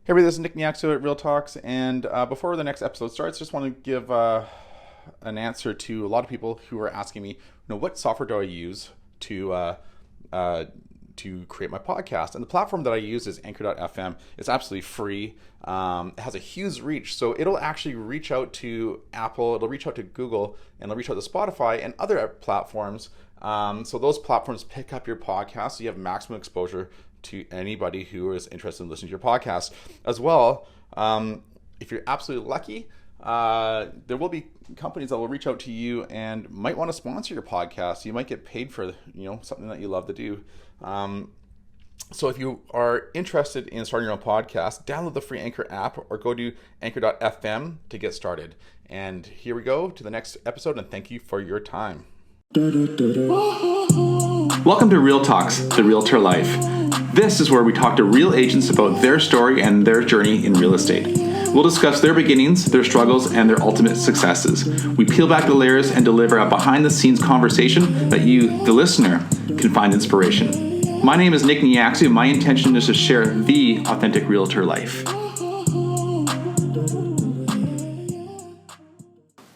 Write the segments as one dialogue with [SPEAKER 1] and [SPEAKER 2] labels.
[SPEAKER 1] Hey everybody, this is Nick Neacsu at Real Talks, and before the next episode starts, just want to give an answer to a lot of people who are asking me, what software do I use to create my podcast? And the platform that I use is Anchor.fm. It's absolutely free. It has a huge reach, so it'll actually reach out to Apple, it'll reach out to Google, and it'll reach out to Spotify and other platforms. So those platforms pick up your podcast, so you have maximum exposure to anybody who is interested in listening to your podcast. As well, if you're absolutely lucky, there will be companies that will reach out to you and might want to sponsor your podcast. You might get paid for something that you love to do. So if you are interested in starting your own podcast, download the free Anchor app or go to anchor.fm to get started. And here we go to the next episode, and thank you for your time.
[SPEAKER 2] Welcome to Real Talks, the Realtor Life. This is where we talk to real agents about their story and their journey in real estate. We'll discuss their beginnings, their struggles, and their ultimate successes. We peel back the layers and deliver a behind-the-scenes conversation that you, the listener, can find inspiration. My name is Nick Neacsu. My intention is to share the authentic realtor life.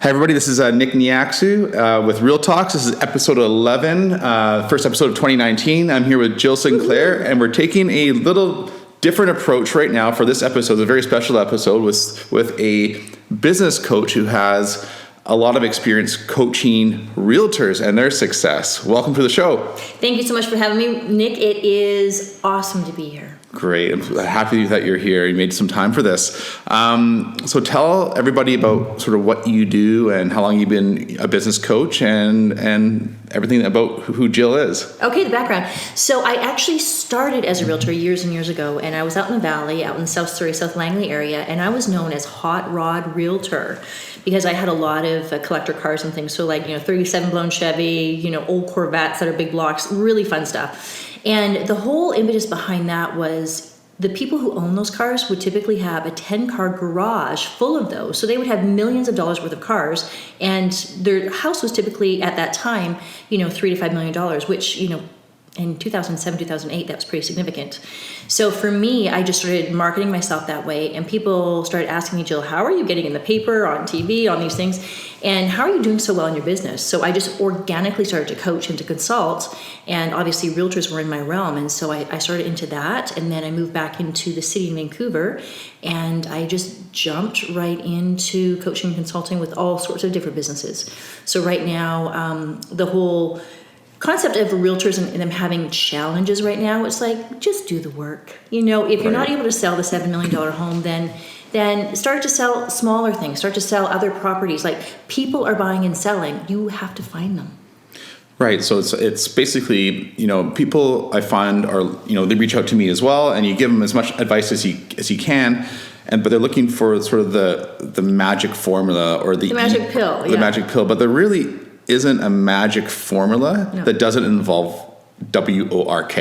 [SPEAKER 1] Hi everybody, this is Nick Neacsu with Real Talks. This is episode 11, first episode of 2019. I'm here with Jill Sinclair, and we're taking a little different approach right now for this episode. It's a very special episode with a business coach who has a lot of experience coaching realtors and their success. Welcome to the show.
[SPEAKER 3] Thank you so much for having me, Nick. It is awesome to be here.
[SPEAKER 1] Great. I'm happy that you're here. You made some time for this. So tell everybody about sort of what you do and how long you've been a business coach and everything about who Jill is.
[SPEAKER 3] Okay, the background. So I actually started as a realtor years and years ago, and I was out in the valley, out in South Surrey, South Langley area, and I was known as Hot Rod Realtor because I had a lot of collector cars and things. So 37 blown Chevy, old Corvettes that are big blocks, really fun stuff. And the whole impetus behind that was the people who own those cars would typically have a 10-car garage full of those. So they would have millions of dollars worth of cars, and their house was typically at that time, $3 to $5 million, which, in 2007, 2008, that was pretty significant. So for me, I just started marketing myself that way, and people started asking me, Jill, how are you getting in the paper, on TV, on these things, and how are you doing so well in your business? So I just organically started to coach and to consult, and obviously realtors were in my realm, and so I started into that, and then I moved back into the city of Vancouver, and I just jumped right into coaching and consulting with all sorts of different businesses. So right now, the whole concept of realtors and them having challenges right now, it's like, just do the work. If you're not able to sell the $7 million home, then start to sell smaller things, start to sell other properties. Like, people are buying and selling. You have to find them.
[SPEAKER 1] Right. So it's basically, people I find are, they reach out to me as well, and you give them as much advice as you can. But they're looking for sort of the magic formula or the
[SPEAKER 3] magic pill.
[SPEAKER 1] The magic pill. But there really isn't a magic formula that doesn't involve WORK,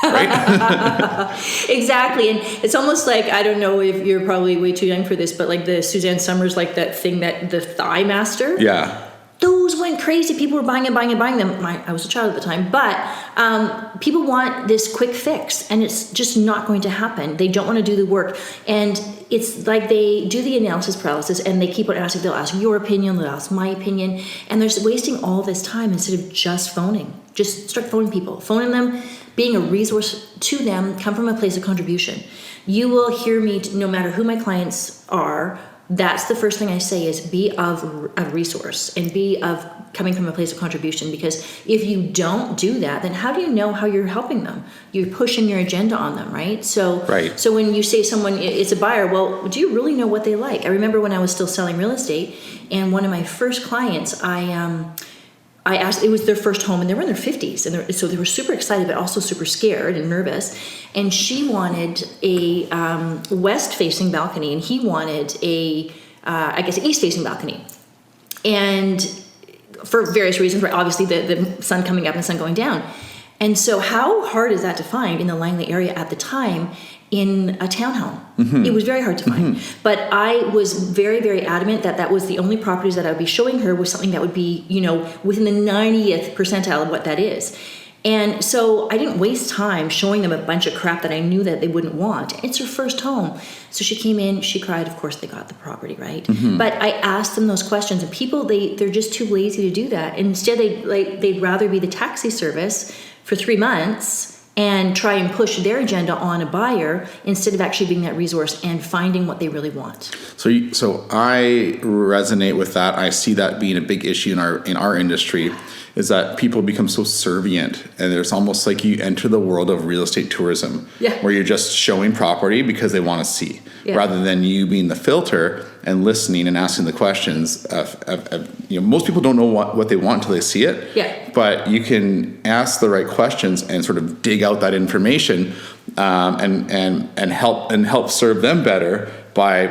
[SPEAKER 1] right?
[SPEAKER 3] Exactly. And it's almost like, I don't know if you're probably way too young for this, but like the Suzanne Summers, like that thing, that the Thigh Master.
[SPEAKER 1] Yeah.
[SPEAKER 3] Those went crazy. People were buying and buying and buying them. I was a child at the time, but people want this quick fix, and it's just not going to happen. They don't want to do the work, and it's like they do the analysis paralysis, and they keep on asking. They'll ask your opinion, they'll ask my opinion, and they're just wasting all this time instead of just phoning. Just start phoning people, phoning them, being a resource to them. Come from a place of contribution. You will hear me, no matter who my clients are. That's the first thing I say is be of a resource and be of coming from a place of contribution, because if you don't do that, then how do you know how you're helping them? You're pushing your agenda on them, right? So when you say someone is a buyer, well, do you really know what they like? I remember when I was still selling real estate, and one of my first clients, I asked, it was their first home, and they were in their 50s, and so they were super excited, but also super scared and nervous. And she wanted a west-facing balcony, and he wanted an east-facing balcony. And for various reasons, right? Obviously, the sun coming up and sun going down. And so how hard is that to find in the Langley area at the time in a townhome? Mm-hmm. It was very hard to find. Mm-hmm. But I was very, very adamant that was the only properties that I would be showing her was something that would be, within the 90th percentile of what that is. And so I didn't waste time showing them a bunch of crap that I knew that they wouldn't want. It's her first home. So she came in, she cried. Of course, they got the property, right? But I asked them those questions, and people, they're just too lazy to do that. And instead, they'd rather be the taxi service for 3 months and try and push their agenda on a buyer instead of actually being that resource and finding what they really want.
[SPEAKER 2] So I resonate with that. I see that being a big issue in our industry, is that people become so servient, and there's almost like you enter the world of real estate tourism, where you're just showing property because they want to see, rather than you being the filter and listening and asking the questions. Most people don't know what they want until they see it. But you can ask the right questions and sort of dig out that information, and help serve them better by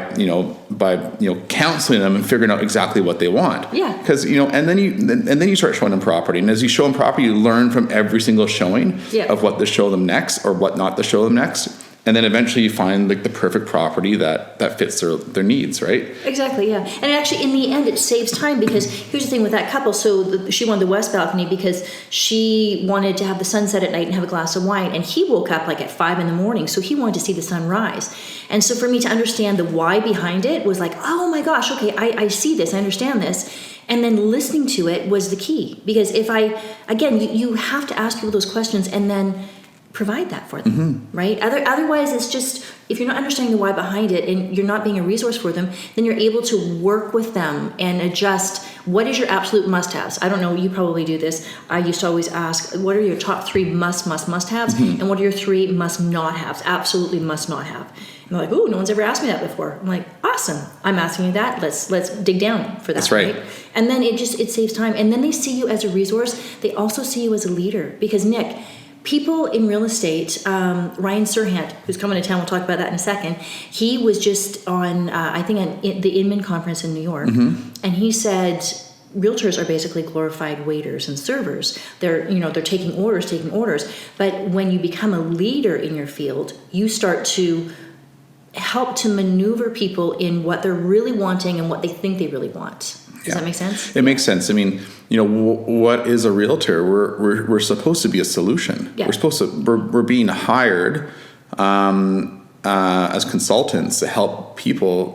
[SPEAKER 2] counseling them and figuring out exactly what they want. Because and then you start showing them property, and as you show them property, you learn from every single showing of what to show them next or what not to show them next. And then eventually you find like the perfect property that fits their needs, right?
[SPEAKER 3] Exactly, yeah. And actually, in the end, it saves time, because here's the thing with that couple. So she wanted the west balcony because she wanted to have the sunset at night and have a glass of wine. And he woke up like at 5 a.m, so he wanted to see the sun rise. And so for me to understand the why behind it was like, oh my gosh, okay, I see this, I understand this. And then listening to it was the key, because you have to ask people those questions and then provide that for them, right? Otherwise, it's just, if you're not understanding the why behind it and you're not being a resource for them, then you're able to work with them and adjust what is your absolute must-haves. I don't know, you probably do this. I used to always ask, what are your top 3 must-haves, and what are your 3 must-not-haves, absolutely must-not-have. And they're like, ooh, no one's ever asked me that before. I'm like, awesome, I'm asking you that. Let's dig down for that.
[SPEAKER 2] That's right.
[SPEAKER 3] And then it saves time. And then they see you as a resource. They also see you as a leader, because Nick, people in real estate, Ryan Serhant, who's coming to town, we'll talk about that in a second. He was just on, the Inman conference in New York, and he said realtors are basically glorified waiters and servers. They're taking orders. But when you become a leader in your field, you start to help to maneuver people in what they're really wanting and what they think they really want. Does that make sense?
[SPEAKER 2] It makes sense. I mean, what is a realtor? We're supposed to be a solution. We're being hired as consultants to help people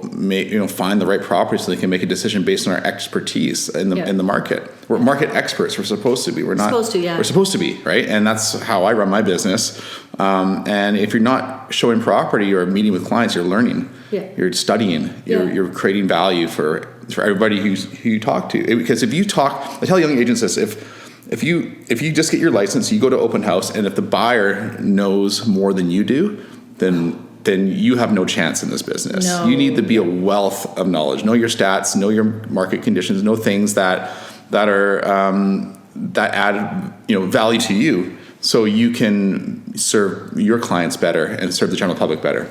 [SPEAKER 2] find the right property so they can make a decision based on our expertise in the market. We're market experts. We're supposed to be. We're not supposed to. We're supposed to be, right? And that's how I run my business. And if you're not showing property or meeting with clients, you're learning. You're studying. You're creating value for everybody who you talk to. Because if you talk, I tell young agents this: if you just get your license, you go to open house, and if the buyer knows more than you do, then you have no chance in this business. No. You need to be a wealth of knowledge. Know your stats, know your market conditions, know things that add value to you, so you can serve your clients better and serve the general public better.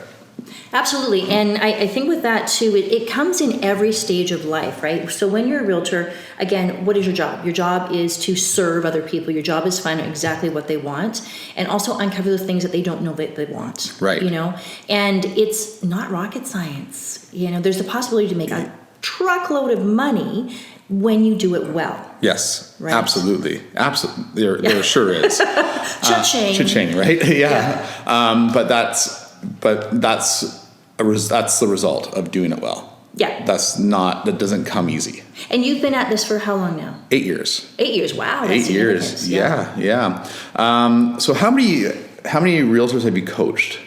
[SPEAKER 3] Absolutely. And I think with that too, it comes in every stage of life, right? So when you're a realtor, again, what is your job? Your job is to serve other people. Your job is to find out exactly what they want and also uncover the things that they don't know that they want.
[SPEAKER 2] Right.
[SPEAKER 3] And it's not rocket science. There's the possibility to make a truckload of money when you do it well.
[SPEAKER 2] Yes, right? Absolutely. There sure is. Cha-ching, right? But that's the result of doing it well. That doesn't come easy.
[SPEAKER 3] And you've been at this for how long now?
[SPEAKER 2] 8 years.
[SPEAKER 3] 8 years. Wow.
[SPEAKER 2] That's 8 years. Yeah. So how many realtors have you coached?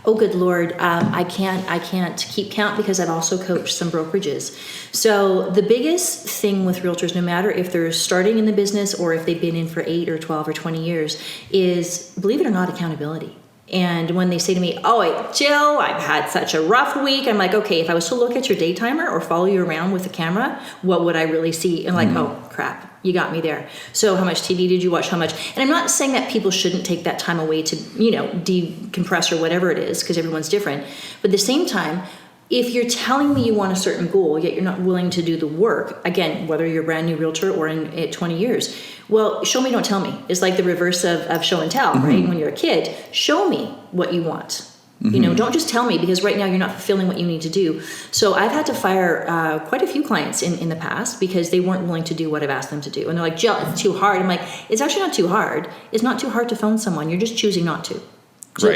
[SPEAKER 3] Oh, good Lord. I can't keep count because I've also coached some brokerages. So the biggest thing with realtors, no matter if they're starting in the business or if they've been in for 8 or 12 or 20 years, is, believe it or not, accountability. And when they say to me, oh, Jill, I've had such a rough week, I'm like, okay, if I was to look at your day timer or follow you around with a camera, what would I really see? And oh, crap, you got me there. So how much TV did you watch? How much? And I'm not saying that people shouldn't take that time away to, decompress or whatever it is, because everyone's different. But at the same time, if you're telling me you want a certain goal, yet you're not willing to do the work, again, whether you're a brand new realtor or in 20 years, well, show me, don't tell me. It's like the reverse of show and tell, right? When you're a kid, show me what you want. You know, don't just tell me, because right now you're not fulfilling what you need to do. So I've had to fire quite a few clients in the past because they weren't willing to do what I've asked them to do. And they're like, Jill, it's too hard. I'm like, it's actually not too hard. It's not too hard to phone someone. You're just choosing not to.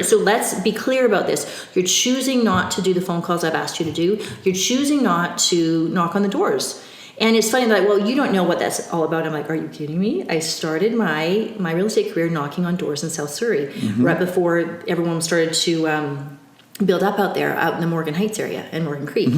[SPEAKER 3] So let's be clear about this. You're choosing not to do the phone calls I've asked you to do. You're choosing not to knock on the doors. And it's funny that, well, you don't know what that's all about. I'm like, are you kidding me? I started my real estate career knocking on doors in South Surrey, right before everyone started to build up out there, out in the Morgan Heights area and Morgan Creek.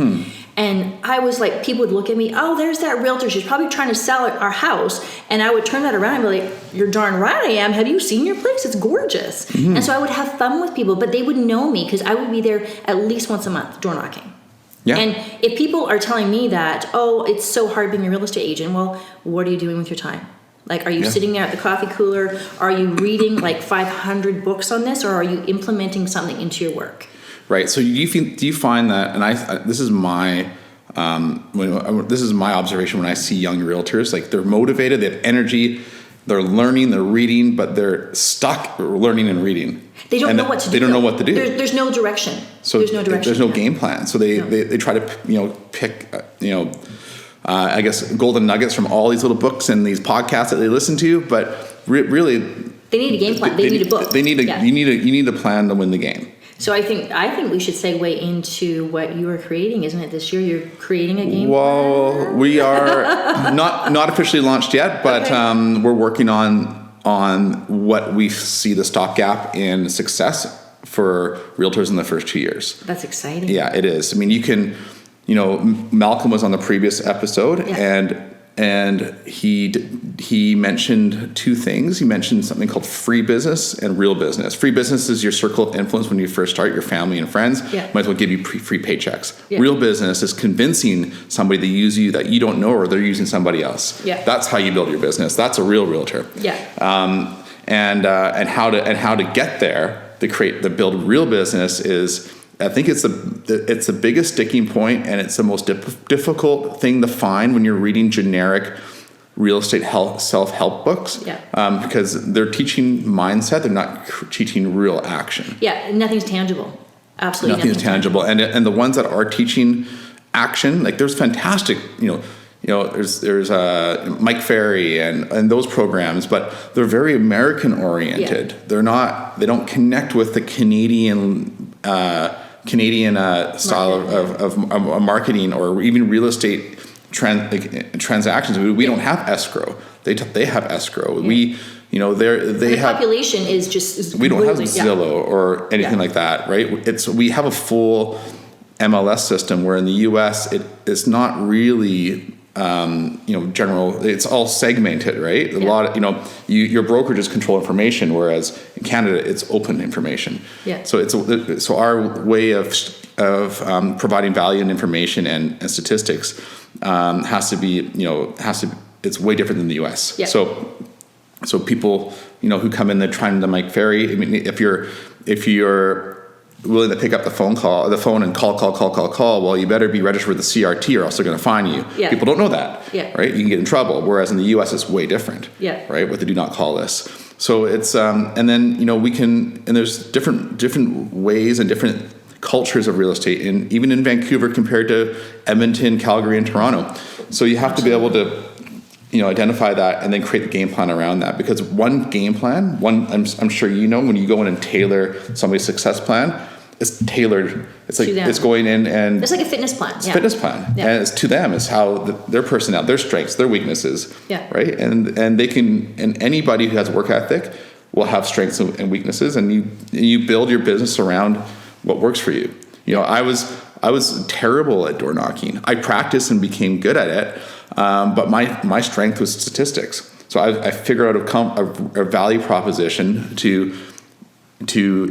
[SPEAKER 3] And I was like, people would look at me, oh, there's that realtor. She's probably trying to sell our house. And I would turn that around and be like, you're darn right I am. Have you seen your place? It's gorgeous. And so I would have fun with people, but they would know me because I would be there at least once a month, door knocking.
[SPEAKER 2] Yeah.
[SPEAKER 3] And if people are telling me that, oh, it's so hard being a real estate agent, well, what are you doing with your time? Like, are you sitting there at the coffee cooler? Are you reading like 500 books on this, or are you implementing something into your work?
[SPEAKER 2] Right. So do you find that, and this is my observation when I see young realtors, like they're motivated, they have energy, they're learning, they're reading, but they're stuck learning and reading.
[SPEAKER 3] They don't know what to do.
[SPEAKER 2] They don't know what to do.
[SPEAKER 3] There's no direction.
[SPEAKER 2] So
[SPEAKER 3] there's no direction.
[SPEAKER 2] There's no game plan. So they try to pick I guess golden nuggets from all these little books and these podcasts that they listen to, but really
[SPEAKER 3] they need a game plan. They need a book.
[SPEAKER 2] You need a plan to win the game.
[SPEAKER 3] So I think we should segue into what you are creating, isn't it? This year you're creating a game.
[SPEAKER 2] Well, we are not officially launched yet, but we're working on what we see the stopgap in success for realtors in the first 2 years.
[SPEAKER 3] That's exciting.
[SPEAKER 2] Yeah, it is. I mean, Malcolm was on the previous episode, and he mentioned two things. He mentioned something called free business and real business. Free business is your circle of influence when you first start, your family and friends. Might as well give you free paychecks. Real business is convincing somebody to use you that you don't know, or they're using somebody else. That's how you build your business. That's a real realtor. And how to get there to build real business is, I think it's the biggest sticking point, and it's the most difficult thing to find when you're reading generic real estate self-help books. Because they're teaching mindset, they're not teaching real action.
[SPEAKER 3] Nothing's tangible. Absolutely
[SPEAKER 2] nothing's tangible. And the ones that are teaching action, like there's fantastic, there's Mike Ferry and those programs, but they're very American oriented. They don't connect with the Canadian style of marketing, or even real estate transactions. We don't have escrow. They have escrow. The
[SPEAKER 3] population is just.
[SPEAKER 2] We don't have Zillow or anything like that, right? We have a full MLS system, where in the U.S. it's not really. General, it's all segmented, right? A lot of, your brokerages control information, whereas in Canada it's open information. So our way of providing value and information and statistics it's way different than the U.S. So people, who come in, they're trying to Mike Ferry. I mean, if you're willing to pick up the phone and call, well, you better be registered with the CRT, or else they're going to fine you. People don't know that, right? You can get in trouble. Whereas in the U.S. it's way different, right? With the do not call list. So it's and then we can, and there's different ways and different cultures of real estate, and even in Vancouver compared to Edmonton, Calgary, and Toronto. So you have to be able to identify that and then create the game plan around that, because one game plan, I'm sure when you go in and tailor somebody's success plan, it's tailored. It's like it's going in and
[SPEAKER 3] it's like a fitness plan.
[SPEAKER 2] It's a fitness plan, and it's to them. It's how their personality, their strengths, their weaknesses, right? And they can, and anybody who has work ethic will have strengths and weaknesses, and you build your business around what works for you. I was terrible at door knocking. I practiced and became good at it. But my strength was statistics. So I figured out a value proposition to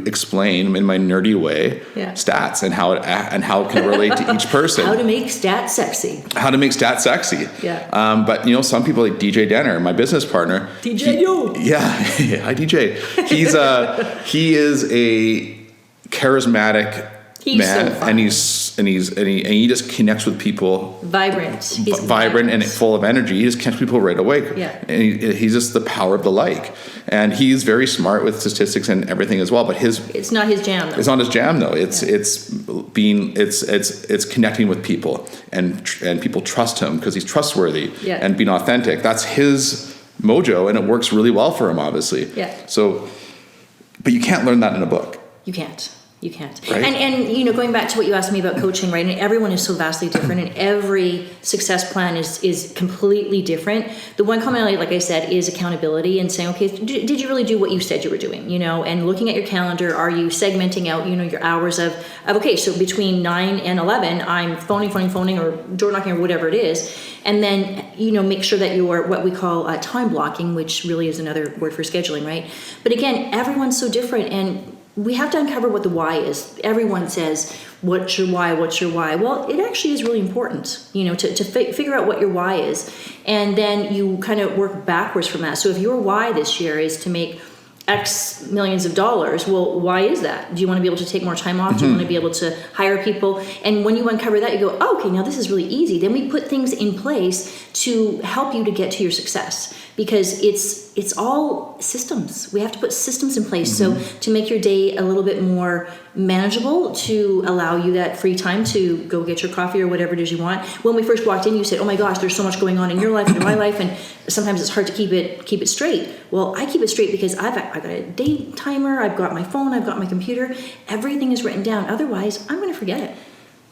[SPEAKER 2] explain in my nerdy way stats and how it can relate to each person.
[SPEAKER 3] How to make stats sexy.
[SPEAKER 2] But some people, like DJ Denner, my business partner.
[SPEAKER 3] DJ
[SPEAKER 2] hi DJ. He is a charismatic man,
[SPEAKER 3] so fun.
[SPEAKER 2] and he just connects with people.
[SPEAKER 3] Vibrant. He's
[SPEAKER 2] vibrant and full of energy. He just connects people right away.
[SPEAKER 3] Yeah.
[SPEAKER 2] And he's just the power of the like. And he's very smart with statistics and everything as well. But
[SPEAKER 3] it's not his jam though.
[SPEAKER 2] It's not his jam though. It's connecting with people, and people trust him because he's trustworthy and being authentic. That's his mojo, and it works really well for him, obviously.
[SPEAKER 3] Yeah.
[SPEAKER 2] So, but you can't learn that in a book.
[SPEAKER 3] You can't.
[SPEAKER 2] Right?
[SPEAKER 3] And going back to what you asked me about coaching, right? And everyone is so vastly different, and every success plan is completely different. The one commonality, like I said, is accountability and saying, okay, did you really do what you said you were doing? And looking at your calendar, are you segmenting out, your hours of okay, so between 9 and 11, I'm phoning, or door knocking, or whatever it is. And then, make sure that you're what we call time blocking, which really is another word for scheduling, right? But again, everyone's so different, and we have to uncover what the why is. Everyone says, what's your why? Well, it actually is really important, to figure out what your why is. And then you kind of work backwards from that. So if your why this year is to make X millions of dollars, well, why is that? Do you want to be able to take more time off? Do you want to be able to hire people? And when you uncover that, you go, oh, okay, now this is really easy. Then we put things in place to help you to get to your success, because it's all systems. We have to put systems in place. So to make your day a little bit more manageable, to allow you that free time to go get your coffee or whatever it is you want. When we first walked in, you said, oh my gosh, there's so much going on in your life and in my life, and sometimes it's hard to keep it straight. Well, I keep it straight because I've got a date timer, I've got my phone, I've got my computer, everything is written down. Otherwise, I'm going to forget it.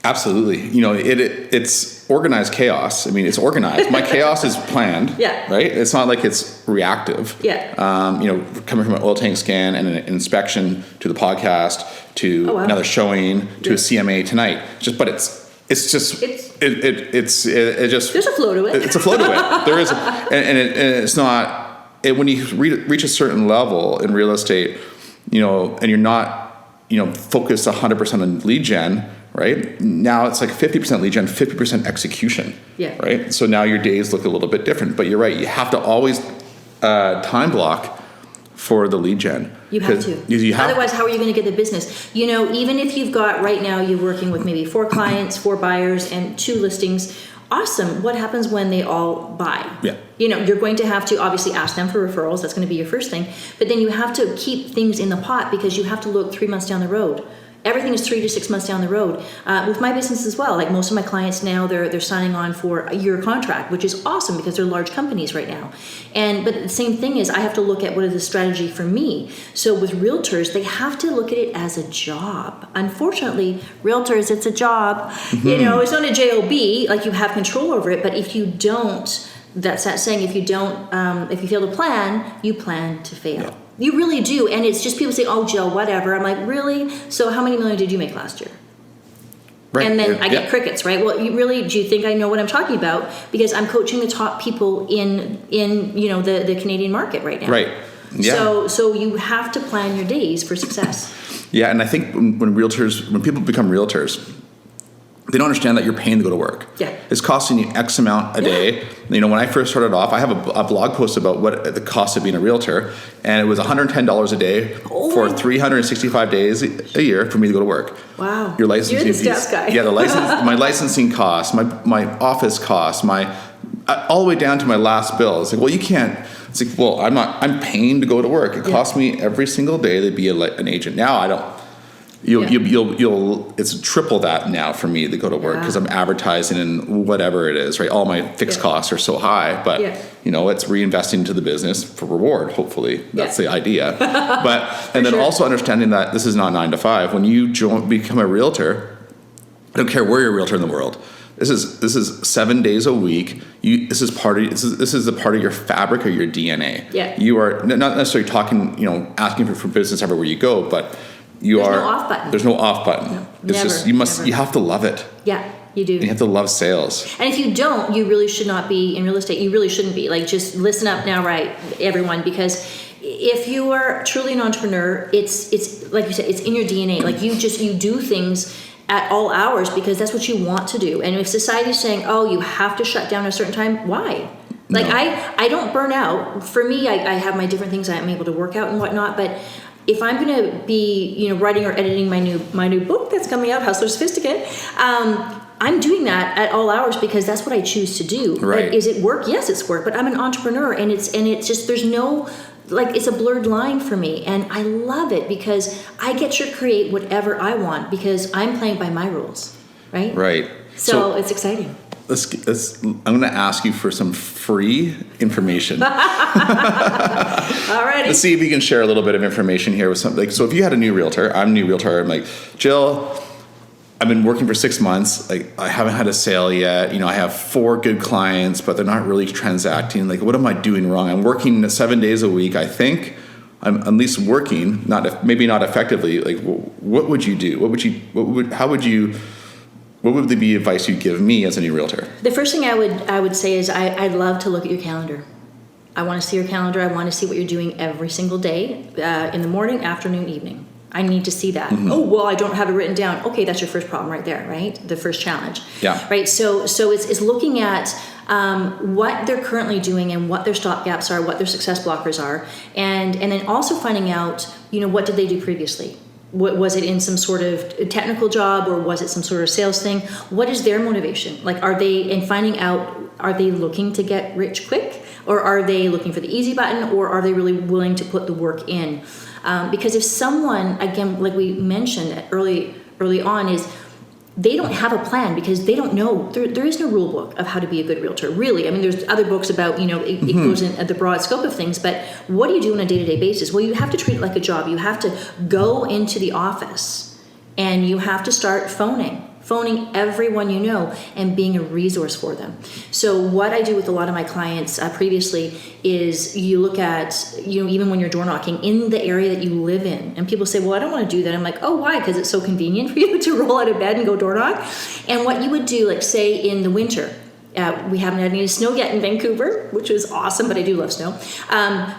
[SPEAKER 2] Absolutely. It's organized chaos. I mean, it's organized. My chaos is planned.
[SPEAKER 3] Yeah.
[SPEAKER 2] Right? It's not like it's reactive.
[SPEAKER 3] Yeah.
[SPEAKER 2] Coming from an oil tank scan and an inspection to the podcast to another showing to a CMA tonight. It's just there's
[SPEAKER 3] a flow to it.
[SPEAKER 2] It's a flow to it. There is, and it's not. When you reach a certain level in real estate, and you're not, focused 100% on lead gen. Right now, it's like 50% lead gen, 50% execution.
[SPEAKER 3] Yeah.
[SPEAKER 2] Right. So now your days look a little bit different. But you're right. You have to always time block for the lead gen.
[SPEAKER 3] You have to. Otherwise, how are you going to get the business? Even if you've got right now, you're working with maybe 4 clients, 4 buyers, and 2 listings. Awesome. What happens when they all buy?
[SPEAKER 2] Yeah.
[SPEAKER 3] You're going to have to obviously ask them for referrals. That's going to be your first thing. But then you have to keep things in the pot, because you have to look 3 months down the road. Everything is 3 to 6 months down the road. With my business as well, like most of my clients now, they're signing on for a year contract, which is awesome because they're large companies right now. But the same thing is, I have to look at what is the strategy for me. So with realtors, they have to look at it as a job. Unfortunately, realtors, it's a job. It's not a job. Like, you have control over it, but if you don't, that's that saying, if you fail to plan, you plan to fail. Yeah. You really do. And it's just people say, oh, Jill, whatever. I'm like, really? So how many million did you make last year? Right. And then I get crickets, right? Well, do you think I know what I'm talking about? Because I'm coaching the top people in the Canadian market right now.
[SPEAKER 2] Right. Yeah.
[SPEAKER 3] So you have to plan your days for success.
[SPEAKER 2] Yeah, and I think when people become realtors, they don't understand that you're paying to go to work.
[SPEAKER 3] Yeah.
[SPEAKER 2] It's costing you X amount a day. When I first started off, I have a blog post about what the cost of being a realtor, and it was $110 a day for 365 days a year for me to go to work.
[SPEAKER 3] Wow.
[SPEAKER 2] Your licensing
[SPEAKER 3] You're the stats guy.
[SPEAKER 2] Yeah, my licensing costs, my office costs, all the way down to my last bill. It's like, well, you can't. It's like, well, I'm paying to go to work. It costs me every single day to be an agent. Now I don't. It's triple that now for me to go to work, because I'm advertising and whatever it is, right? All my fixed costs are so high, but it's reinvesting into the business for reward. Hopefully that's the idea. And then also understanding that this is not 9 to 5. When you become a realtor, I don't care where you're a realtor in the world. This is 7 days a week. This is the part of your fabric or your DNA.
[SPEAKER 3] Yeah.
[SPEAKER 2] You are not necessarily talking, asking for business everywhere you go, but there's no off button. There's no off button.
[SPEAKER 3] No,
[SPEAKER 2] it's
[SPEAKER 3] never,
[SPEAKER 2] just you have to love it.
[SPEAKER 3] Yeah, you do.
[SPEAKER 2] You have to love sales.
[SPEAKER 3] And if you don't, you really should not be in real estate. You really shouldn't be. Like, just listen up now, right, everyone, because if you are truly an entrepreneur, it's like you said, it's in your DNA. Like, you do things at all hours because that's what you want to do. And if society's saying, oh, you have to shut down at a certain time, why? Like, no. I don't burn out. For me, I have my different things I'm able to work out and whatnot, but if I'm going to be, writing or editing my new book that's coming out, Hustler Sophisticate, I'm doing that at all hours because that's what I choose to do.
[SPEAKER 2] Right.
[SPEAKER 3] But is it work? Yes, it's work. But I'm an entrepreneur, and it's just, there's no, it's a blurred line for me, and I love it because I get to create whatever I want because I'm playing by my rules, right?
[SPEAKER 2] Right.
[SPEAKER 3] So it's exciting.
[SPEAKER 2] I'm going to ask you for some free information.
[SPEAKER 3] Alrighty.
[SPEAKER 2] Let's see if you can share a little bit of information here with something. So if you had a new realtor, I'm a new realtor. I'm like, Jill, I've been working for 6 months. Like, I haven't had a sale yet. I have 4 good clients, but they're not really transacting. Like, what am I doing wrong? I'm working 7 days a week. I think I'm at least working, maybe not effectively. Like, what would you do? What would be advice you'd give me as a new realtor?
[SPEAKER 3] The first thing I would say is I'd love to look at your calendar. I want to see your calendar. I want to see what you're doing every single day, in the morning, afternoon, evening. I need to see that. Oh, well, I don't have it written down. Okay, that's your first problem right there, right? The first challenge.
[SPEAKER 2] Yeah.
[SPEAKER 3] Right. So it's looking at what they're currently doing and what their stop gaps are, what their success blockers are, and then also finding out, what did they do previously? What was it in some sort of technical job, or was it some sort of sales thing? What is their motivation? Like, are they looking to get rich quick, or are they looking for the easy button, or are they really willing to put the work in? Because if someone, again, like we mentioned early on, is they don't have a plan because they don't know. There is no rule book of how to be a good realtor, really. I mean, there's other books about, it goes in the broad scope of things, but what do you do on a day-to-day basis? Well, you have to treat it like a job. You have to go into the office and you have to start phoning everyone you know and being a resource for them. So what I do with a lot of my clients previously is you look at, even when you're door knocking in the area that you live in, and people say, well, I don't want to do that. I'm like, oh, why? Because it's so convenient for you to roll out of bed and go door knock. And what you would do, like say in the winter, we haven't had any snow yet in Vancouver, which is awesome, but I do love snow.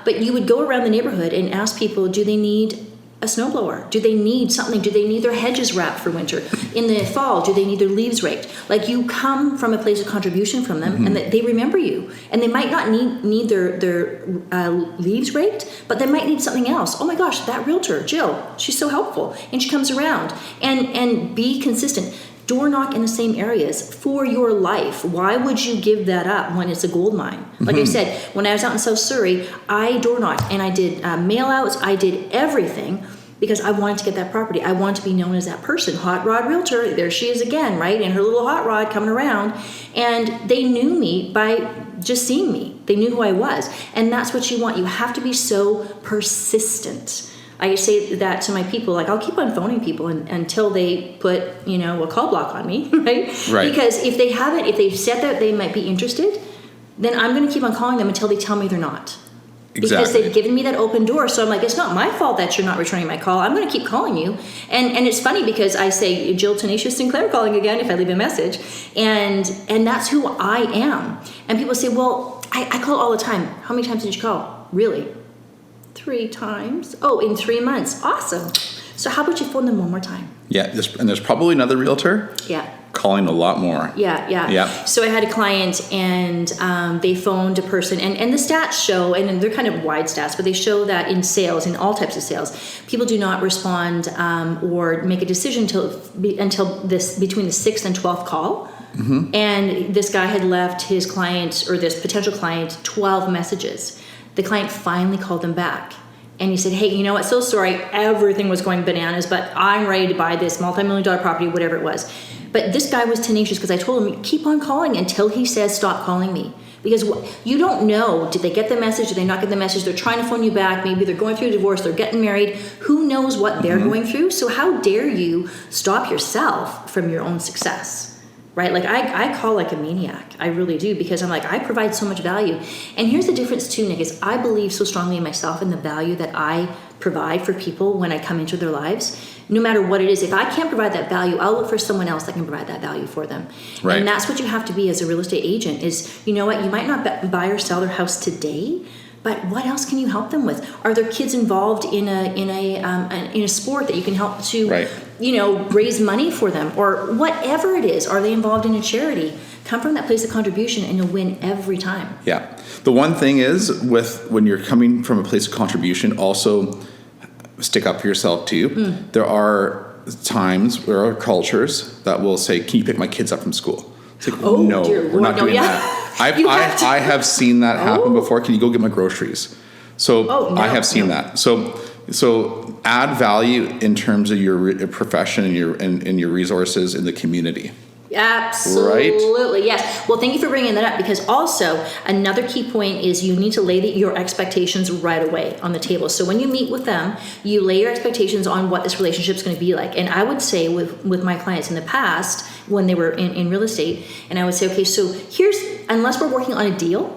[SPEAKER 3] But you would go around the neighborhood and ask people, do they need a snowblower? Do they need something? Do they need their hedges wrapped for winter? In the fall, do they need their leaves raked? Like, you come from a place of contribution from them, and they remember you. And they might not need their leaves raked, but they might need something else. Oh my gosh, that realtor, Jill, she's so helpful. And she comes around. And be consistent. Door knock in the same areas for your life. Why would you give that up when it's a gold mine? Like I said, when I was out in South Surrey, I door knocked and I did mail outs. I did everything because I wanted to get that property. I wanted to be known as that person. Hot rod realtor, there she is again, right? In her little hot rod coming around. And they knew me by just seeing me. They knew who I was. And that's what you want. You have to be so persistent. I say that to my people, like, I'll keep on phoning people until they put, a call block on me, right?
[SPEAKER 2] Right.
[SPEAKER 3] Because if they've said that they might be interested, then I'm going to keep on calling them until they tell me they're not.
[SPEAKER 2] Exactly.
[SPEAKER 3] Because they've given me that open door. So I'm like, it's not my fault that you're not returning my call. I'm going to keep calling you. And it's funny because I say, Jill Tenacious Sinclair calling again if I leave a message. And that's who I am. And people say, well, I call all the time. How many times did you call? Really? 3 times. Oh, in 3 months. Awesome. So how about you phone them one more time?
[SPEAKER 2] Yeah, there's probably another realtor.
[SPEAKER 3] Yeah.
[SPEAKER 2] Calling a lot more.
[SPEAKER 3] Yeah. So I had a client and they phoned a person, and the stats show, and they're kind of wide stats, but they show that in sales, in all types of sales, people do not respond or make a decision until between the 6th and 12th call. And this guy had left his client, or this potential client, 12 messages. The client finally called them back. And he said, hey, you know what? So sorry. Everything was going bananas, but I'm ready to buy this multi-million-dollar property, whatever it was. But this guy was tenacious because I told him, keep on calling until he says, stop calling me. Because you don't know, did they get the message? Did they not get the message? They're trying to phone you back. Maybe they're going through a divorce. They're getting married. Who knows what they're going through? So how dare you stop yourself from your own success? Right? Like I call like a maniac. I really do, because I'm like, I provide so much value. And here's the difference too, Nick, is I believe so strongly in myself and the value that I provide for people when I come into their lives. No matter what it is, if I can't provide that value, I'll look for someone else that can provide that value for them.
[SPEAKER 2] Right. And
[SPEAKER 3] that's what you have to be as a real estate agent is, you know what, you might not buy or sell their house today, but what else can you help them with? Are there kids involved in a sport that you can help to,
[SPEAKER 2] right,
[SPEAKER 3] raise money for them, or whatever it is? Are they involved in a charity? Come from that place of contribution, and you'll win every time.
[SPEAKER 2] Yeah. The one thing is, when you're coming from a place of contribution, also stick up for yourself too. There are times, there are cultures that will say, "Can you pick my kids up from school?" It's like, no, we're not doing that. I have seen that happen before. Can you go get my groceries? So I have seen that. So add value in terms of your profession and your resources in the community.
[SPEAKER 3] Absolutely, right? Yes. Well, thank you for bringing that up, because also another key point is you need to lay your expectations right away on the table. So when you meet with them, you lay your expectations on what this relationship is going to be like. And I would say with my clients in the past, when they were in real estate, and I would say, okay, so unless we're working on a deal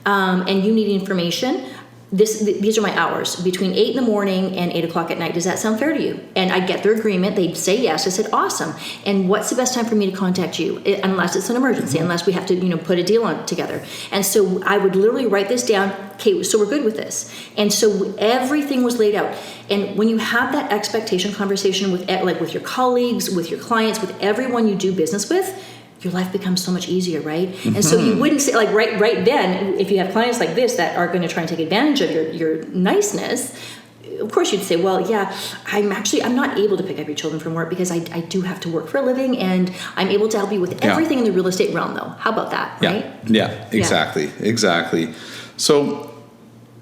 [SPEAKER 3] and you need information, these are my hours between 8 in the morning and 8 o'clock at night. Does that sound fair to you? And I get their agreement. They'd say yes. I said, awesome. And what's the best time for me to contact you? Unless it's an emergency, unless we have to, put a deal on together. And so I would literally write this down. Okay, so we're good with this. And so everything was laid out. And when you have that expectation conversation with your colleagues, with your clients, with everyone you do business with, your life becomes so much easier, right? And so you wouldn't say, like, right then, if you have clients like this that are going to try and take advantage of your niceness, of course you'd say, well, yeah, I'm not able to pick up your children from work because I do have to work for a living, and I'm able to help you with everything in the real estate realm, though. How about that, right?
[SPEAKER 2] Yeah, exactly. So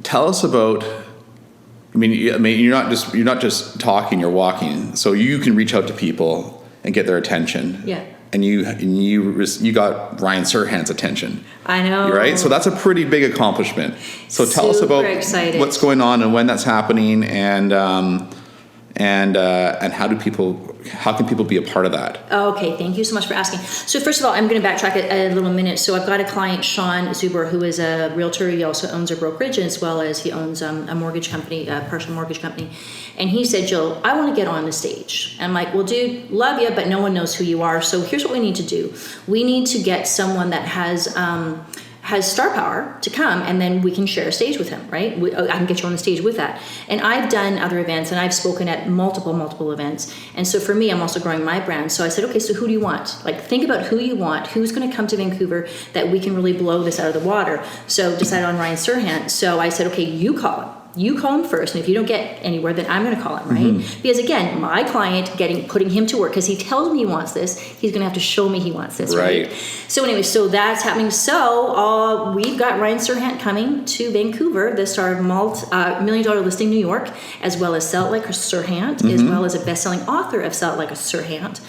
[SPEAKER 2] tell us about, I mean, you're not just talking, you're walking. So you can reach out to people and get their attention.
[SPEAKER 3] Yeah.
[SPEAKER 2] And you got Ryan Serhant's attention.
[SPEAKER 3] I know.
[SPEAKER 2] Right? So that's a pretty big accomplishment. So tell us about what's going on and when that's happening, and how can people be a part of that?
[SPEAKER 3] Okay, thank you so much for asking. So first of all, I'm going to backtrack a little minute. So I've got a client, Sean Zuber, who is a realtor. He also owns a brokerage, as well as he owns a mortgage company, a partial mortgage company. And he said, Jill, I want to get on the stage. And I'm like, well, dude, love you, but no one knows who you are. So here's what we need to do. We need to get someone that has star power to come, and then we can share a stage with him, right? I can get you on the stage with that. And I've done other events, and I've spoken at multiple events. And so for me, I'm also growing my brand. So I said, okay, so who do you want? Like, think about who you want, who's going to come to Vancouver that we can really blow this out of the water. So decided on Ryan Serhant. So I said, okay, you call him. You call him first, and if you don't get anywhere, then I'm going to call him, right? Because again, my client putting him to work, because he tells me he wants this, he's going to have to show me he wants this, right? So anyway, so that's happening. So we've got Ryan Serhant coming to Vancouver, the star of $1 million listing New York, as well as Sell It Like a Serhant, as well as a best-selling author of Sell It Like a Serhant.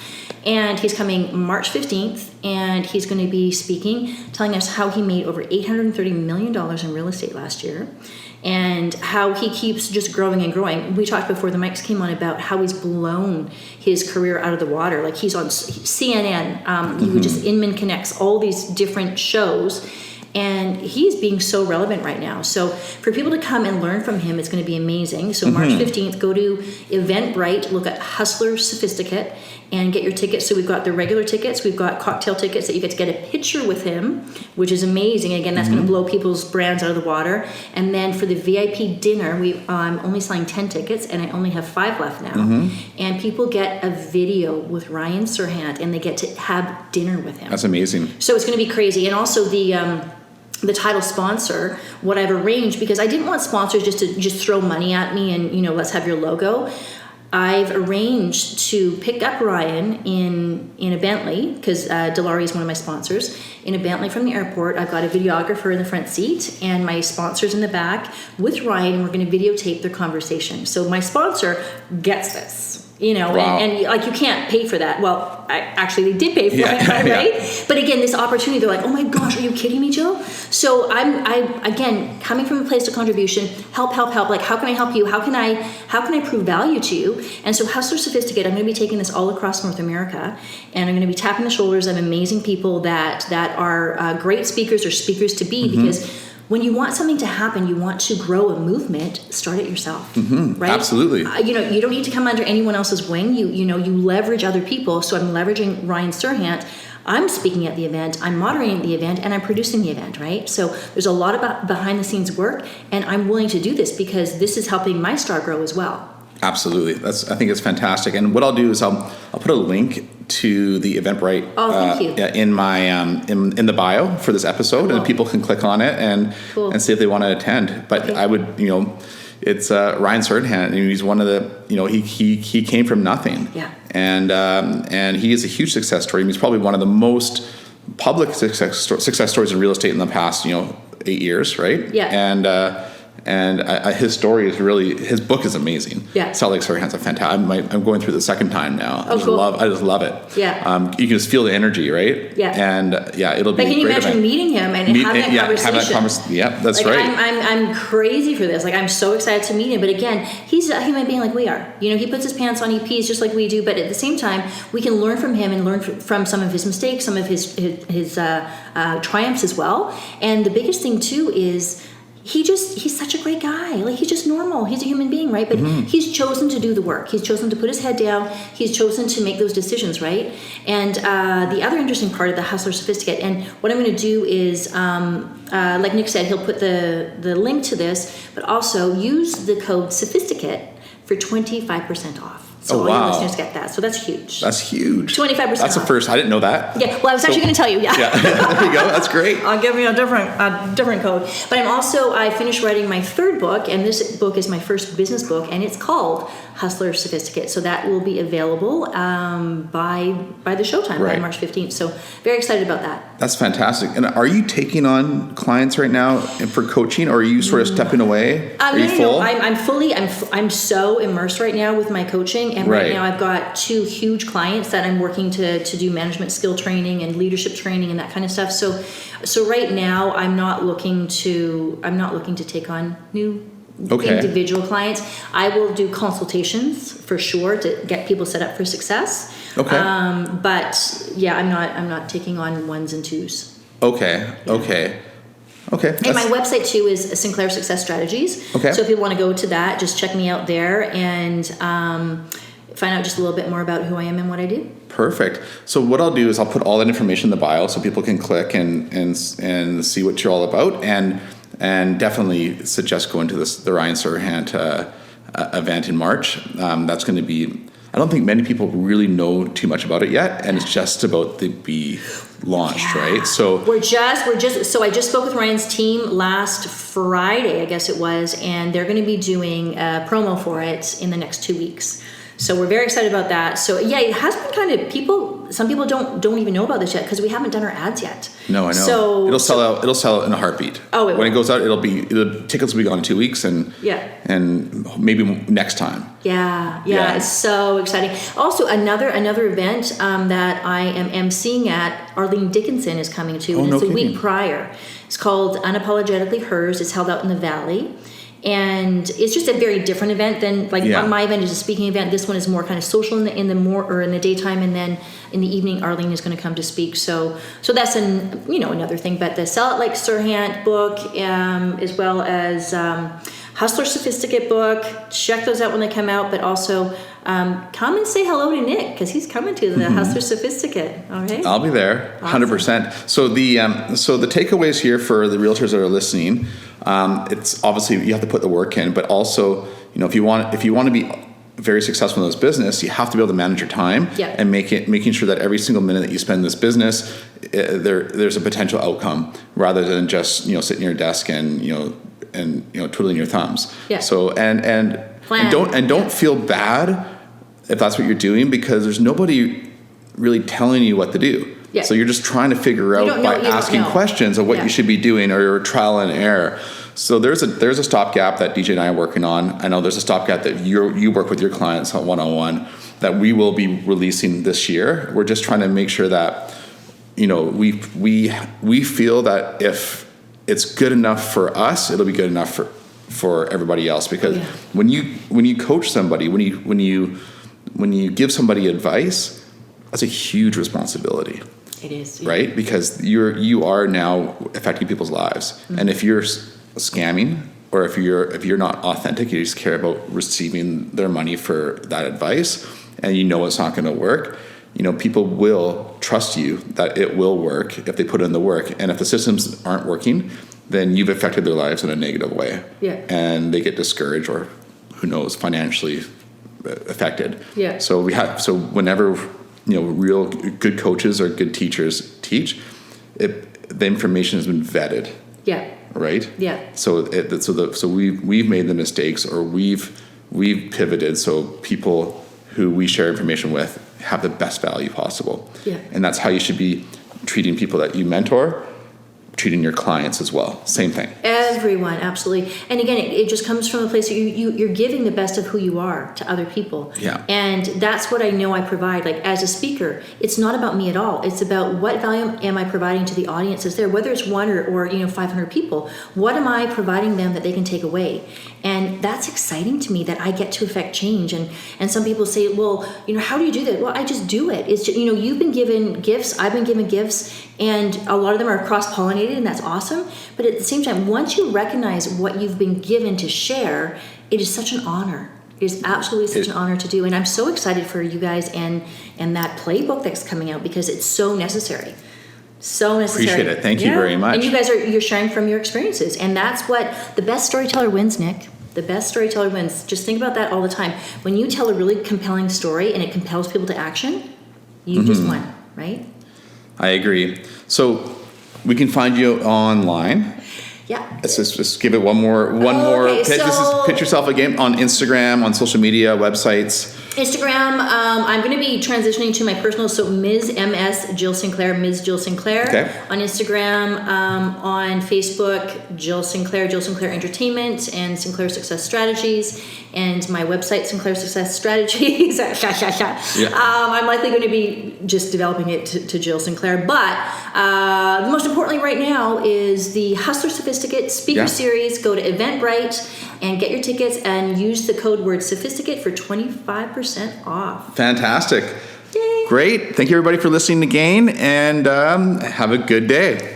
[SPEAKER 3] And he's coming March 15th, and he's going to be speaking, telling us how he made over $830 million in real estate last year, and how he keeps just growing and growing. We talked before the mics came on about how he's blown his career out of the water. Like, he's on CNN, he just Inman Connects, all these different shows, and he's being so relevant right now. So for people to come and learn from him, it's going to be amazing. So March 15th, go to Eventbrite, look at Hustler Sophisticate, and get your tickets. So we've got the regular tickets, we've got cocktail tickets that you get to get a picture with him, which is amazing. Again, that's going to blow people's brands out of the water. And then for the VIP dinner, I'm only selling 10 tickets, and I only have 5 left now. And people get a video with Ryan Serhant, and they get to have dinner with him.
[SPEAKER 2] That's amazing.
[SPEAKER 3] So it's going to be crazy. And also the title sponsor, what I've arranged, because I didn't want sponsors just throw money at me and, let's have your logo. I've arranged to pick up Ryan in a Bentley, because Dilawri is one of my sponsors, in a Bentley from the airport. I've got a videographer in the front seat and my sponsors in the back with Ryan, and we're going to videotape their conversation. So my sponsor gets this.
[SPEAKER 2] Wow.
[SPEAKER 3] and like, you can't pay for that. Well, actually they did pay for it, right? But again, this opportunity, they're like, oh my gosh, are you kidding me, Jill? So I'm again, coming from a place of contribution, help. Like, how can I help you? How can I prove value to you? And so Hustler Sophisticate, I'm going to be taking this all across North America, and I'm going to be tapping the shoulders of amazing people that are great speakers or speakers to be, because when you want something to happen, you want to grow a movement, start it yourself, right?
[SPEAKER 2] Absolutely.
[SPEAKER 3] You don't need to come under anyone else's wing. You leverage other people. So I'm leveraging Ryan Serhant. I'm speaking at the event, I'm moderating the event, and I'm producing the event, right? So there's a lot of behind the scenes work, and I'm willing to do this because this is helping my star grow as well.
[SPEAKER 2] Absolutely. I think it's fantastic. And what I'll do is I'll put a link to the Eventbrite
[SPEAKER 3] thank you.
[SPEAKER 2] in my in the bio for this episode, and people can click on it and see if they want to attend. But I would, it's Ryan Serdenhant, and he's one of the, he came from nothing.
[SPEAKER 3] Yeah.
[SPEAKER 2] And he is a huge success story. He's probably one of the most public success stories in real estate in the past, 8 years, right?
[SPEAKER 3] Yeah.
[SPEAKER 2] And his story is really, his book is amazing.
[SPEAKER 3] Yeah.
[SPEAKER 2] Salt Lake Serdenhant's a fantastic. I'm going through the second time now. I just love it.
[SPEAKER 3] Yeah.
[SPEAKER 2] You can just feel the energy, right?
[SPEAKER 3] Yeah.
[SPEAKER 2] And it'll be.
[SPEAKER 3] But can you imagine meeting him and having that conversation?
[SPEAKER 2] Have that conversation. Yeah, that's right.
[SPEAKER 3] I'm crazy for this. Like, I'm so excited to meet him. But again, he's a human being like we are. He puts his pants on, he pees just like we do. But at the same time, we can learn from him and learn from some of his mistakes, some of his triumphs as well. And the biggest thing too is, he's such a great guy. Like, he's just normal. He's a human being, right? But he's chosen to do the work. He's chosen to put his head down. He's chosen to make those decisions, right? And the other interesting part of the Hustler Sophisticate, and what I'm going to do is, like Nick said, he'll put the link to this, but also use the code Sophisticate for 25% off. So all your listeners get that. So that's huge. 25%
[SPEAKER 2] That's
[SPEAKER 3] off.
[SPEAKER 2] the first. I didn't know that.
[SPEAKER 3] Yeah. Well, I was actually going to tell you. Yeah.
[SPEAKER 2] There you go. That's great.
[SPEAKER 3] I'll give you a different code. But I finished writing my third book, and this book is my first business book, and it's called Hustler Sophisticate. So that will be available by the showtime, by March 15th. So very excited about that.
[SPEAKER 2] That's fantastic. And are you taking on clients right now for coaching, or are you sort of stepping away? Are you full?
[SPEAKER 3] I'm so immersed right now with my coaching. And right now I've got 2 huge clients that I'm working to do management skill training and leadership training and that kind of stuff. So right now I'm not looking to take on new individual clients. I will do consultations for sure to get people set up for success.
[SPEAKER 2] Okay.
[SPEAKER 3] But yeah, I'm not taking on 1s and 2s.
[SPEAKER 2] Okay.
[SPEAKER 3] Yeah.
[SPEAKER 2] Okay.
[SPEAKER 3] And my website too is Sinclair Success Strategies.
[SPEAKER 2] Okay.
[SPEAKER 3] So if you want to go to that, just check me out there and find out just a little bit more about who I am and what I do.
[SPEAKER 2] Perfect. So what I'll do is I'll put all that information in the bio so people can click and see what you're all about, and definitely suggest going to the Ryan Serdenhant event in March. That's going to be. I don't think many people really know too much about it yet, and it's just about to be launched, right? So
[SPEAKER 3] we're just. So I just spoke with Ryan's team last Friday, I guess it was, and they're going to be doing a promo for it in the next 2 weeks. So we're very excited about that. So yeah, it has been kind of some people don't even know about this yet because we haven't done our ads yet.
[SPEAKER 2] No, I know.
[SPEAKER 3] So
[SPEAKER 2] it'll sell out. It'll sell out in a heartbeat.
[SPEAKER 3] Oh,
[SPEAKER 2] when it goes out, the tickets will be gone in 2 weeks, and maybe next time.
[SPEAKER 3] Yeah, it's so exciting. Also, another event that I am emceeing at, Arlene Dickinson is coming to, and it's a week prior. It's called Unapologetically Hers. It's held out in the Valley. And it's just a very different event than my event is a speaking event. This one is more kind of social in the daytime, and then in the evening Arlene is going to come to speak. So that's another thing. But the Sell It Like Serdenhant book, as well as Hustler Sophisticate book, check those out when they come out. But also come and say hello to Nick because he's coming to the Hustler Sophisticate. Okay,
[SPEAKER 2] I'll be there, 100%. So the takeaways here for the realtors that are listening. It's obviously you have to put the work in, but also if you want to be very successful in this business, you have to be able to manage your time and making sure that every single minute that you spend in this business, there's a potential outcome rather than just sitting in your desk and twiddling your thumbs. Yeah. So and don't feel bad if that's what you're doing, because there's nobody really telling you what to do. Yeah. So you're just trying to figure out by asking questions of what you should be doing, or trial and error. So there's a stopgap that DJ and I are working on. I know there's a stopgap that you work with your clients on one-on-one that we will be releasing this year. We're just trying to make sure that we feel that if it's good enough for us, it'll be good enough for everybody else. Because when you coach somebody, when you give somebody advice, that's a huge responsibility.
[SPEAKER 3] It is,
[SPEAKER 2] right? Because you are now affecting people's lives, and if you're scamming, or if you're not authentic, you just care about receiving their money for that advice, and it's not going to work. People will trust you that it will work if they put in the work, and if the systems aren't working, then you've affected their lives in a negative way, and they get discouraged, or who knows, financially affected. Yeah. So whenever real good coaches or good teachers teach, the information has been vetted.
[SPEAKER 3] Yeah.
[SPEAKER 2] right?
[SPEAKER 3] Yeah.
[SPEAKER 2] So we've made the mistakes, or we've pivoted so people who we share information with have the best value possible.
[SPEAKER 3] Yeah.
[SPEAKER 2] And that's how you should be treating people that you mentor, treating your clients as well. Same thing.
[SPEAKER 3] Everyone, absolutely. And again, it just comes from a place that you're giving the best of who you are to other people.
[SPEAKER 2] Yeah.
[SPEAKER 3] And that's what I know I provide. Like as a speaker, it's not about me at all. It's about what value am I providing to the audience that's there, whether it's one or 500 people. What am I providing them that they can take away? And that's exciting to me that I get to affect change. And some people say, well, how do you do that? Well, I just do it. It's just, you've been given gifts, I've been given gifts, and a lot of them are cross-pollinated, and that's awesome. But at the same time, once you recognize what you've been given to share, it is such an honor. It is absolutely such an honor to do. And I'm so excited for you guys and that playbook that's coming out, because it's so necessary. So necessary.
[SPEAKER 2] Appreciate it. Thank you very much.
[SPEAKER 3] And you guys you're sharing from your experiences. And that's what the best storyteller wins, Nick. The best storyteller wins. Just think about that all the time. When you tell a really compelling story and it compels people to action, you just won, right?
[SPEAKER 2] I agree. So we can find you online.
[SPEAKER 3] Yeah.
[SPEAKER 2] Let's just give it one more pitch. Pitch yourself again on Instagram, on social media, websites.
[SPEAKER 3] Instagram, I'm going to be transitioning to my personal, so MS Jill Sinclair, Ms. Jill Sinclair.
[SPEAKER 2] Okay.
[SPEAKER 3] On Instagram, on Facebook, Jill Sinclair Entertainment, and Sinclair Success Strategies, and my website, Sinclair Success Strategies.
[SPEAKER 2] Yeah.
[SPEAKER 3] I'm likely going to be just developing it to Jill Sinclair, but most importantly right now is the Hustler Sophisticate Speaker Series. Go to Eventbrite and get your tickets and use the code word Sophisticate for 25% off.
[SPEAKER 2] Fantastic.
[SPEAKER 3] Yay.
[SPEAKER 2] Great. Thank you everybody for listening again, and have a good day.